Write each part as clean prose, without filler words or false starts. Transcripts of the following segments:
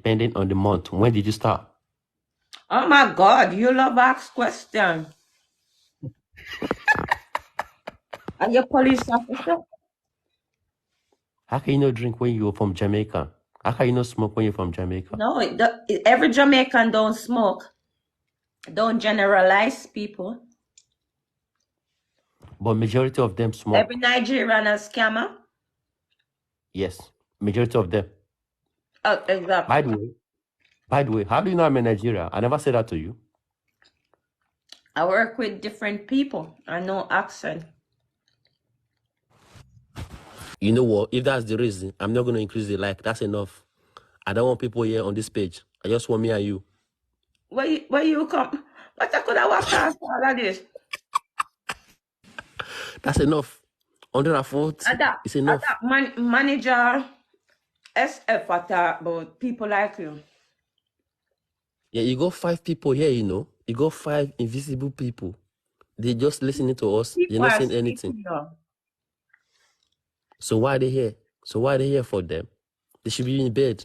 depending on the month. When did you start? Oh my God, you love ask question. Are you a police officer? How can you not drink when you're from Jamaica? How can you not smoke when you're from Jamaica? No, every Jamaican don't smoke. Don't generalize people. But majority of them smoke. Every Nigerian a scammer. Yes, majority of them. Oh, exactly. By the way, how do you know I'm in Nigeria? I never said that to you. I work with different people. I know accent. You know what? If that's the reason, I'm not going to increase the like. That's enough. I don't want people here on this page. I just want me and you. Where you come? But I could have walked past all of this. That's enough. 140 is enough. Manager SF about people like you. Yeah, you got 5 people here, you know. You got 5 invisible people. They just listening to us. They're People not are saying anything. speaking now. So why are they here? So why are they here for them? They should be in bed.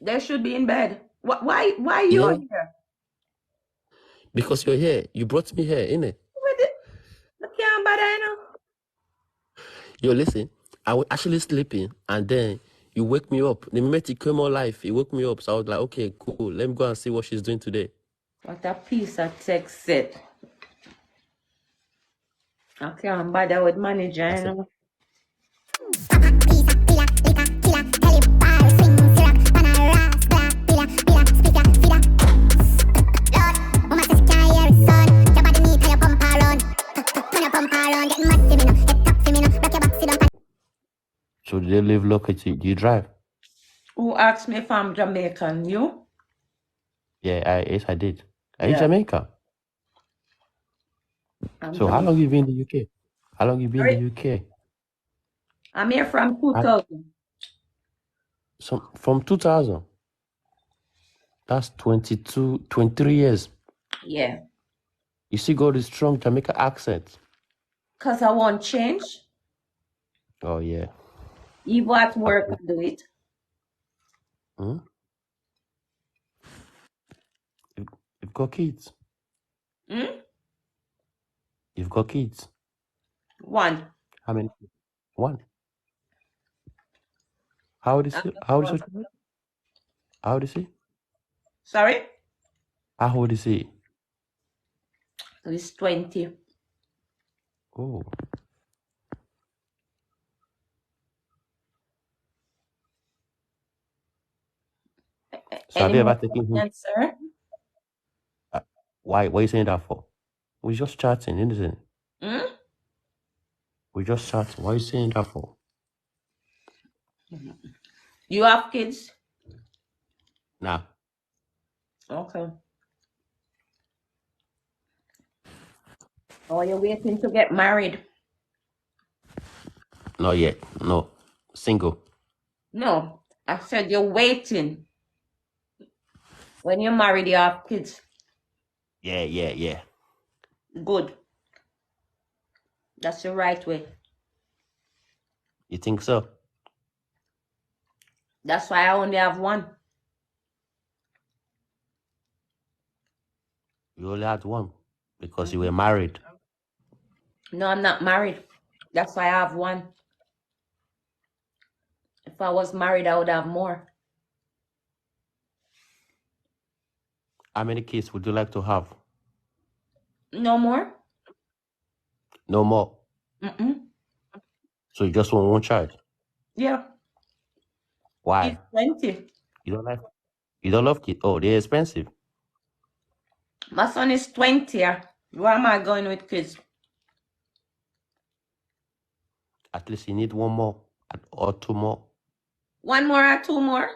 They should be in bed. Why Yeah. you here? Because you're here. You brought me here, innit? I can't bother, you know. Yo, listen. I was actually sleeping and then you wake me up. The moment you came alive, you woke me up. So I was like, okay, cool. Let me go and see what she's doing today. What a piece of text set. I can't bother with manager, you know. So do they live locally? Do you drive? Who asked me if I'm Jamaican? You? Yeah, yes, I did. Are you Yeah. Jamaica? So how long you been in the UK? How long you been in the UK? I'm here from 2000. So from 2000. That's 23 years. Yeah. You still got a strong Jamaica accent. Because I want change. Oh, yeah. You at work and do it. Hmm? You've got kids. You've got kids. One. How many? One. How old is he? How old is he? How old is he? Sorry? How old is he? He's 20. Oh. So have Any you more ever taken him? questions, sir? Why are you saying that for? We're just chatting, isn't it? Hmm? We're just chatting. Why are you saying that for? You have kids? Nah. Okay. Or you're waiting to get married? Not yet. No. Single. No. I said you're waiting. When you're married, you have kids. Yeah. Good. That's the right way. You think so? That's why I only have one. You only had one because you were married. No, I'm not married. That's why I have one. If I was married, I would have more. How many kids would you like to have? No more? No more. Mm-mm. So you just want one child? Yeah. Why? He's 20. You don't love kids? Oh, they're expensive. My son is 20. Where am I going with kids? At least you need one more or two more. One more or two more?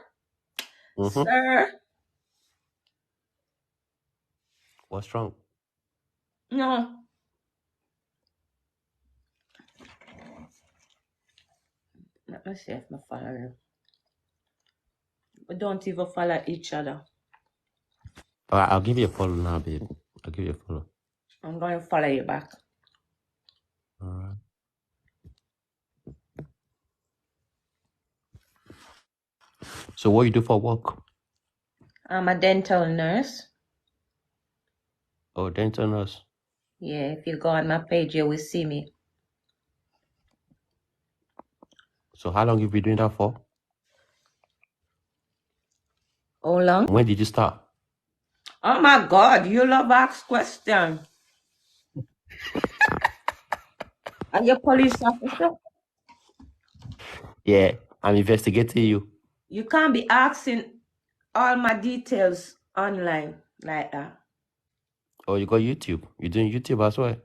Mm-hmm. Sir? What's wrong? No. Let me see if I follow you. We don't even follow each other. All right, I'll give you a follow now, baby. I'll give you a follow. I'm going to follow you back. All right. So what you do for work? I'm a dental nurse. Oh, dental nurse. Yeah, if you go on my page, you will see me. So how long you been doing that for? How long? When did you start? Oh my God, you love ask question. Are you a police officer? Yeah, I'm investigating you. You can't be asking all my details online like that. Oh, you got YouTube. You're doing YouTube as well.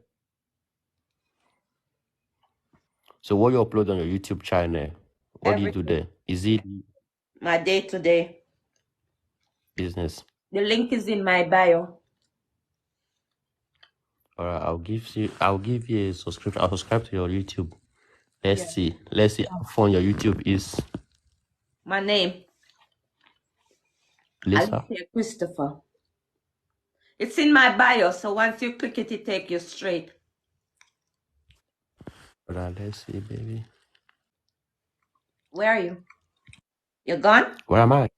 So what you upload on your YouTube channel? What do you do Everything. there? Is it My day-to-day. business? The link is in my bio. Alright, I'll give you a subscription. I'll subscribe to your YouTube. Yeah. Let's see how fun your YouTube is. My name, Lisa. Alicia Christopher. It's in my bio, so once you click it, it takes you straight. Alright, let's see, baby. Where are you? You gone? Where am I?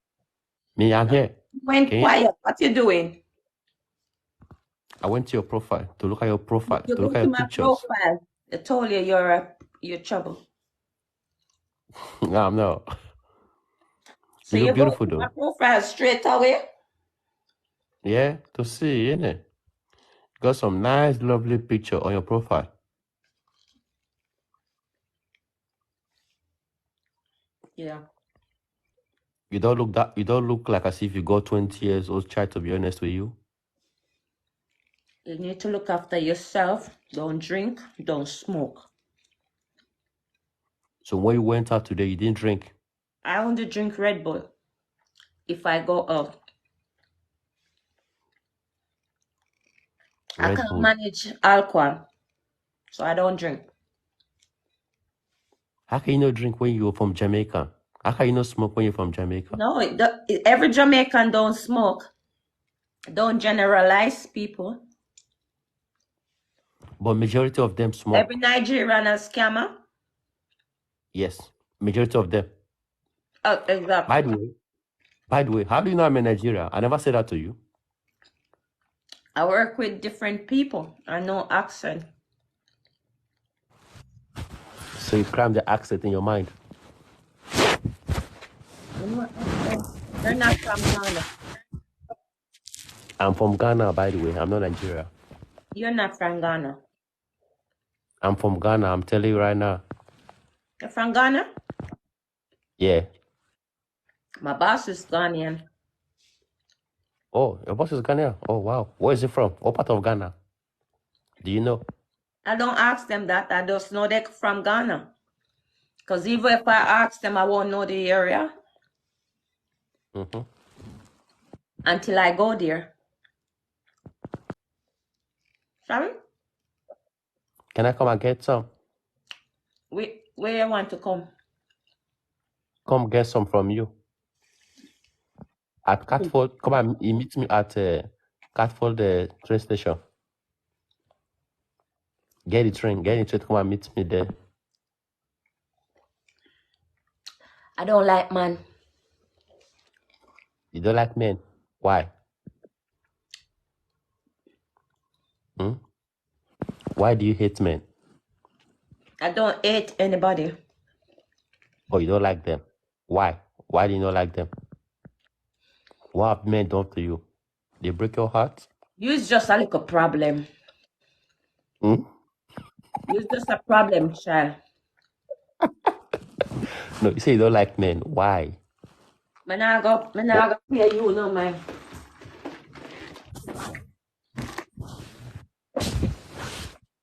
Me, I'm here. Went Okay. quiet. What you doing? I went to your profile to look at your profile, You to go look at to your my pictures. profile. I told you you're trouble. No, I'm not. So You you look go beautiful to my though. profile straight away? Yeah, to see, innit? Got some nice, lovely picture on your profile. Yeah. You don't look like as if you got 20 years old, try to be honest with you. You need to look after yourself. Don't drink. Don't smoke. So when you went out today, you didn't drink. I only drink Red Bull if I go out. I Red can't Bull. manage alcohol, so I don't drink. How can you not drink when you're from Jamaica? How can you not smoke when you're from Jamaica? No, every Jamaican don't smoke. Don't generalize people. But majority of them smoke. Every Nigerian a scammer. Yes, majority of them. Oh, exactly. By the way, how do you know I'm in Nigeria? I never said that to you. I work with different people. I know accent. So you cram the accent in your mind. You know accent? You're not from Ghana. I'm from Ghana, by the way. I'm not Nigeria. You're not from Ghana. I'm from Ghana. I'm telling you right now. You're from Ghana? Yeah. My boss is Ghanaian. Oh, your boss is Ghanaian. Oh, wow. Where is he from? What part of Ghana? Do you know? I don't ask them that. I just know they're from Ghana. Because even if I ask them, I won't know the area until I go there. Sorry? Can I come and get some? Where you want to come? Come get some from you. At Catford, come and meet me at Catford train station. Get the train, come and meet me there. I don't like man. You don't like men? Why? Why do you hate men? I don't hate anybody. Or you don't like them? Why? Why do you not like them? What have men done to you? They break your heart? You's just a little problem. Hmm? You's just a problem, child. No, you say you don't like men. Why? Me nah go pay you no man.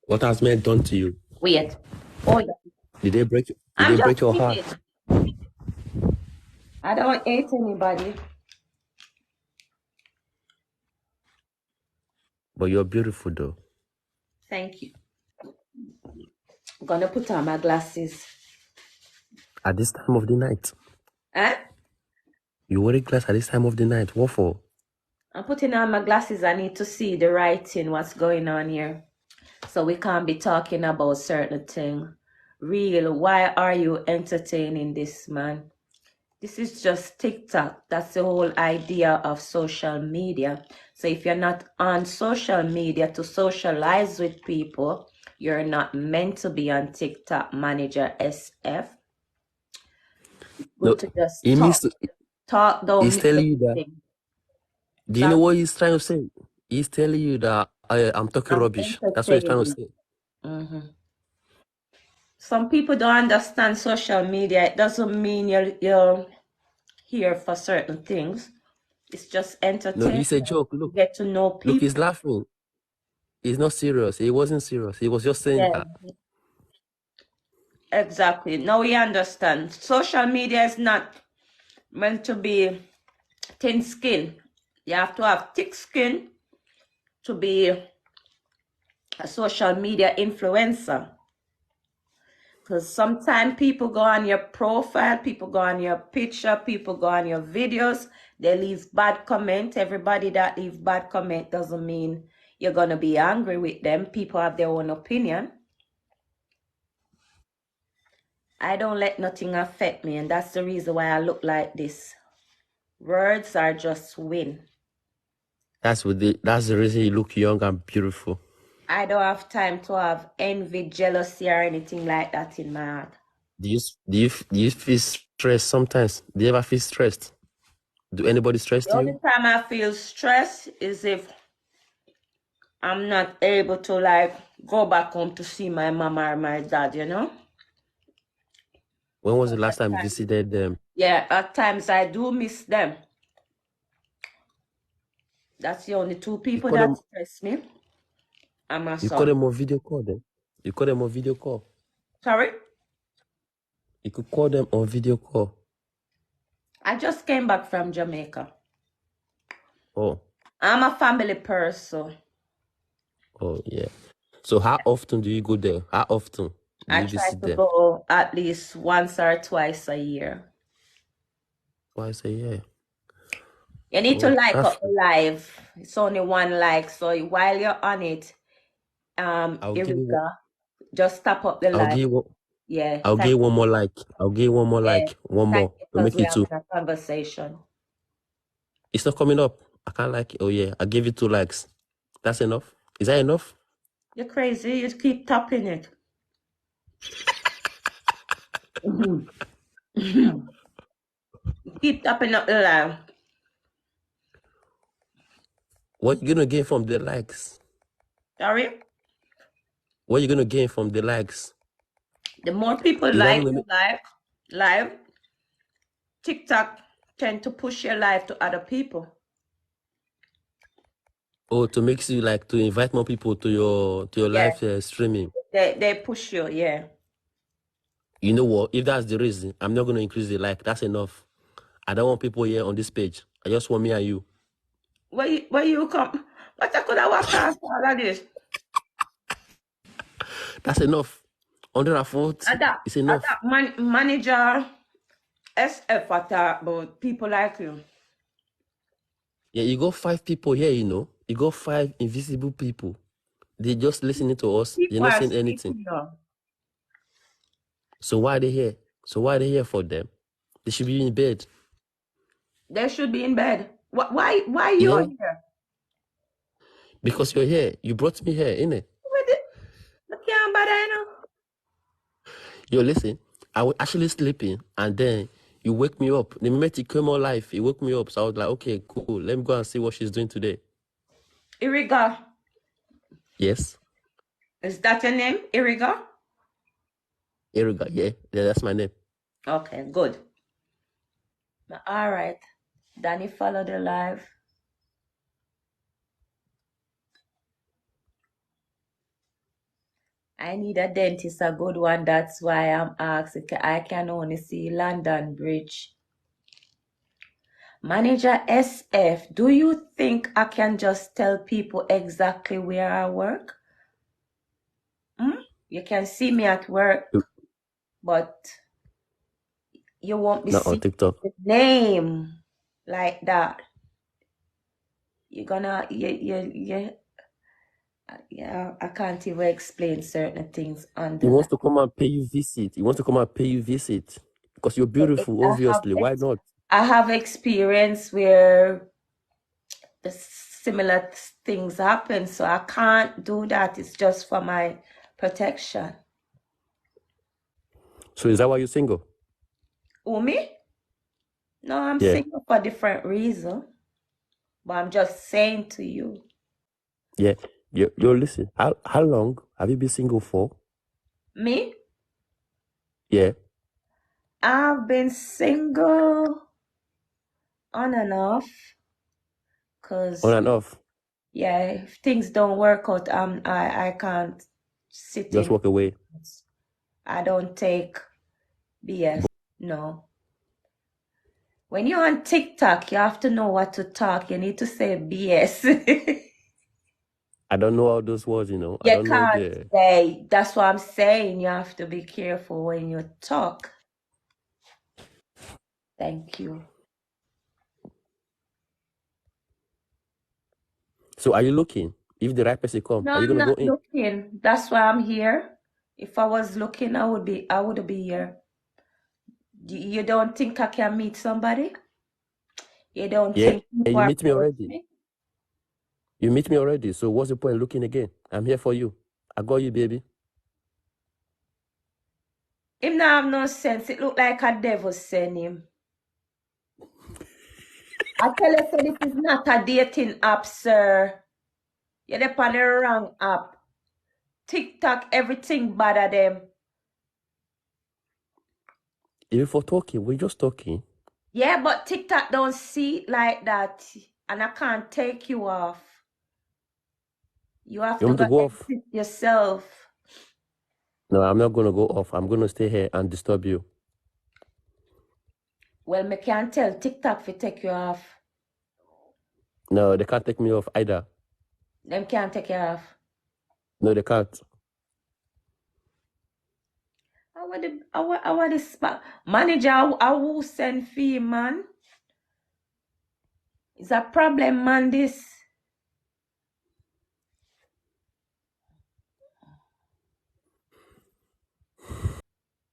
What has men done to you? Wait. Oh yeah. Did they break I'm just your kidding. heart? I don't hate anybody. But you're beautiful though. Thank you. I'm gonna put on my glasses. At this time of the night. Huh? You wearing glass at this time of the night. What for? I'm putting on my glasses. I need to see the writing, what's going on here. So we can't be talking about certain thing. Real, why are you entertaining this man? This is just TikTok. That's the whole idea of social media. So if you're not on social media to socialize with people, you're not meant to be on TikTok, Manager SF. No, Good to just he means to, talk, don't he's miss telling you that. anything. Do you know Sorry, what he's trying to say? He's telling you that I'm talking I'm rubbish. That's what he's trying to entertaining. say. Some people don't understand social media. It doesn't mean you're here for certain things. It's just No, entertainment. it's a joke. You Look, get to know look, people. he's laughing. He's not serious. He wasn't serious. He was just saying Yeah, that. exactly. Now we understand. Social media is not meant to be thin skin. You have to have thick skin to be a social media influencer. Because sometimes people go on your profile, people go on your picture, people go on your videos, they leave bad comment. Everybody that leaves bad comment doesn't mean you're going to be angry with them. People have their own opinion. I don't let nothing affect me, and that's the reason why I look like this. Words are just win. That's the reason you look young and beautiful. I don't have time to have envy, jealousy, or anything like that in my heart. Do you feel stressed sometimes? Do you ever feel stressed? Do anybody stress The only you? time I feel stressed is if I'm not able to like go back home to see my mama or my dad, you know? When was the last time you visited them? Yeah, at times I do miss them. That's the only two You people call that them. stress me and my You call son. them on video call. Then you call them on video call. Sorry? You could call them on video call. I just came back from Jamaica. Oh, I'm a family person. oh yeah. So how often do you go there? How often do I you try visit to them? go at least once or twice a year. Twice a year. You need to Oh, like that's. up the live. It's only one like, so while you're on it, I'll give you. Erica, just tap up the I'll live. give you. Yeah, I'll thank give one more like. I'll give one more yeah, like. One thank more you, to because make we're it two. having a conversation. It's not coming up. I can't like it. Oh yeah. I give you 2 likes. That's enough. Is that enough? You're crazy. You keep tapping it. Keep tapping up the live. What you gonna gain from the likes? Sorry? What you gonna gain from the likes? The more people Is that like gonna the live, TikTok tend to push your live to other people. to make you like to invite more people to your Yeah. live streaming? They push you, yeah. You know what? If that's the reason, I'm not gonna increase the like. That's enough. I don't want people here on this page. I just want me and you. Where you come? What I could have walked past all of this? That's enough. 140 is enough. Manager SF attack about people like you. Yeah, you got 5 people here, you know. You got 5 invisible people. They just listening to us. They're People not are saying anything. sleeping now. So why are they here? So why are they here for them? They should be in bed. They should be in bed. Why you Yeah. here? Because you're here. You brought me here, innit? I can't bother, you know. Yo, listen. I was actually sleeping, and then you wake me up. The moment you came on live, you woke me up. So I was like, okay, cool. Let me go and see what she's doing today. Iriga. Yes. Is that your name? Iriga? Eriga, yeah, that's my name. Okay, good. All right. Danny, follow the live. I need a dentist, a good one. That's why I'm asking. I can only see London Bridge. Manager SF, do you think I can just tell people exactly where I work? You can see me at work, but you won't be Not on seeing TikTok. the name like that. You're gonna, yeah, I can't even explain certain things on He the wants to come and pay you visit. He wants to come and pay you visit. Because you're beautiful, obviously. Why not? I have experience where the similar things happen, so I can't do that. It's just for my protection. So is that why you're single? Who, me? No, I'm Yeah. single for different reason. But I'm just saying to you. Yeah. Yo, listen. How long have you been single for? Me? Yeah. I've been single on and off. Cause On and off. yeah, if things don't work out, I can't sit Just in. walk away. I don't take BS. No. When you're on TikTok, you have to know what to talk. You need to say BS. I don't know all those words, you know. I You don't know can't say. That's what I'm saying. You have to be careful when you talk. Thank you. So are you looking? If the right person come, No, are you I'm gonna go not in? looking. That's why I'm here. If I was looking, I would be here. You don't think I can meet somebody? You don't Yeah. think Yeah, people you are meet me close to already. me? You meet me already. So what's the point looking again? I'm here for you. I got you, baby. Him not have no sense. It look like a devil send him. I tell you, so this is not a dating app, sir. You're on the wrong app. TikTok, everything bother them. Even for talking, we're just talking. Yeah, but TikTok don't see it like that. And I can't take you off. You have You to want me go to go and off? sit yourself. No, I'm not gonna go off. I'm gonna stay here and disturb you. Well, me can't tell TikTok to take you off. No, they can't take me off either. Them can't take you off. No, they can't. I want this manager. I will send fee, man. It's a problem, man. This.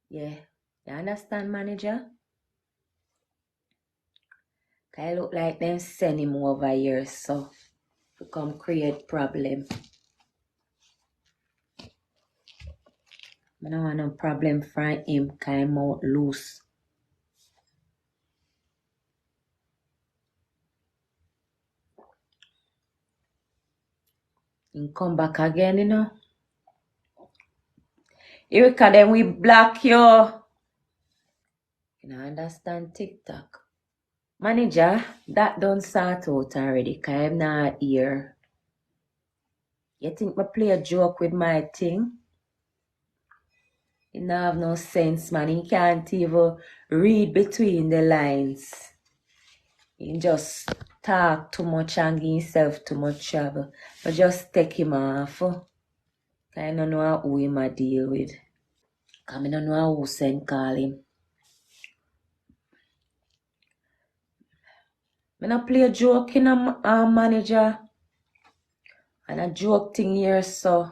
Yeah, you understand, manager? I look like them send him over here, so to come create problem. I don't want no problem from him, cause him out loose. He come back again, you know. Erica, then we block you. You know, understand TikTok. Manager, that don't start out already, cause I'm not here. You think me play a joke with my thing? He don't have no sense, man. He can't even read between the lines. He just talk too much and give himself too much trouble. But just take him off. I don't know who him a deal with. I don't know who send call him. I not play a joke in a manager. And a joke thing here, so.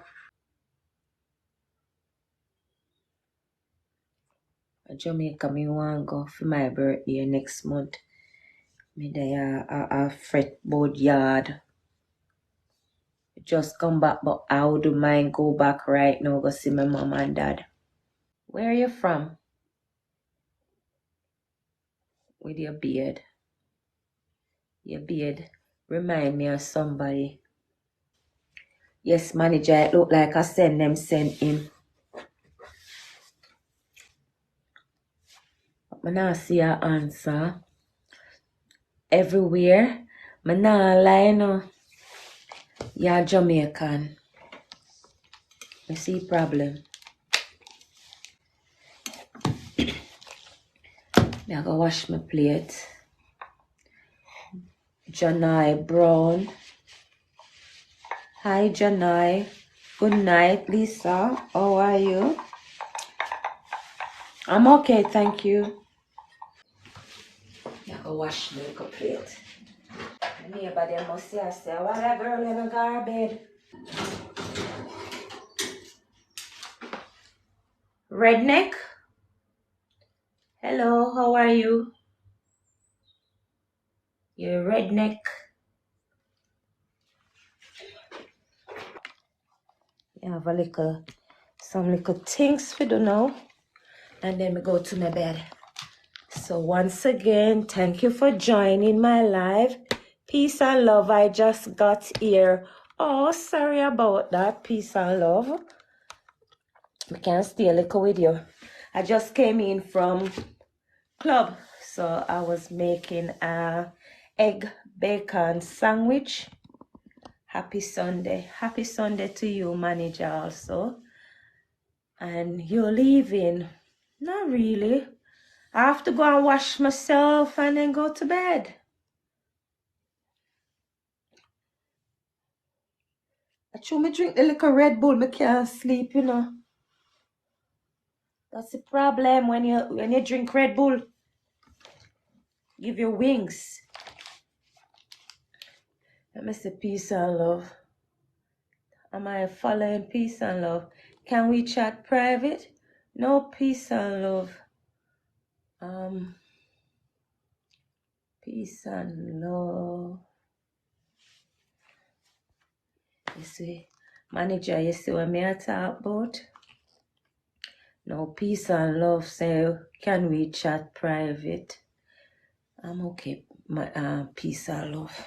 Jamaica, me want go for my birthday next month. Me there a fretboard yard. Just come back, but I would mind go back right now go see my mom and dad. Where are you from? With your beard. Your beard remind me of somebody. Yes, manager, it look like I send him. But I not see a answer. Everywhere. I not lie no. You're Jamaican. I see problem. I go wash my plate. Janai Brown. Hi Janai. Good night, Lisa. How are you? I'm okay, thank you. I go wash my plate. The neighbor them must say, what a girl in a garbage. Redneck? Hello. Hello, how are you? You redneck. You have some little things for do now. And then we go to my bed. So once again, thank you for joining my live. Peace and love. I just got here. Oh, sorry about that. Peace and love. We can't stay a little with you. I just came in from club. So I was making a egg bacon sandwich. Happy Sunday. Happy Sunday to you, manager, also. And you're leaving. Not really. I have to go and wash myself and then go to bed. I try me drink the little Red Bull, I can't sleep, you know. That's the problem when you drink Red Bull. Give you wings. Let me say peace and love. Am I following peace and love? Can we chat private? No peace and love. Peace and love. You see, manager, you see what me I talk about? No peace and love. Say, can we chat private? I'm okay. My peace and love.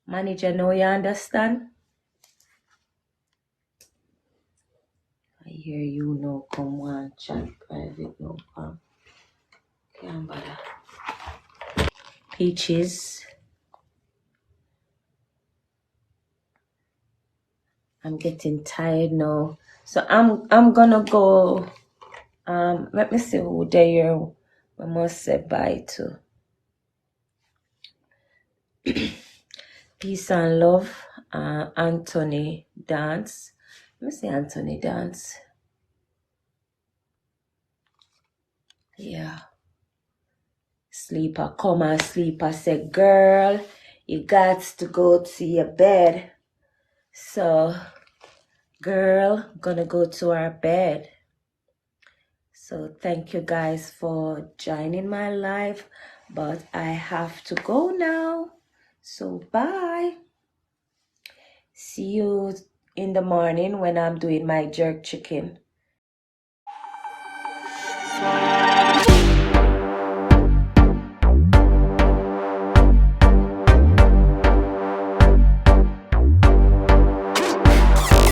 Manager, now you understand? I hear you now. Come on, chat private. No problem. Can't bother. Peaches. I'm getting tired now. So I'm gonna go. Let me see who there we must say bye to. Peace and love. Anthony Dance. Let me see Anthony Dance. Yeah. Sleeper, come and sleeper. Say, girl, you got to go to your bed. So, girl, gonna go to our bed. So thank you guys for joining my live, but I have to go now. So bye. See you in the morning when I'm doing my jerk chicken.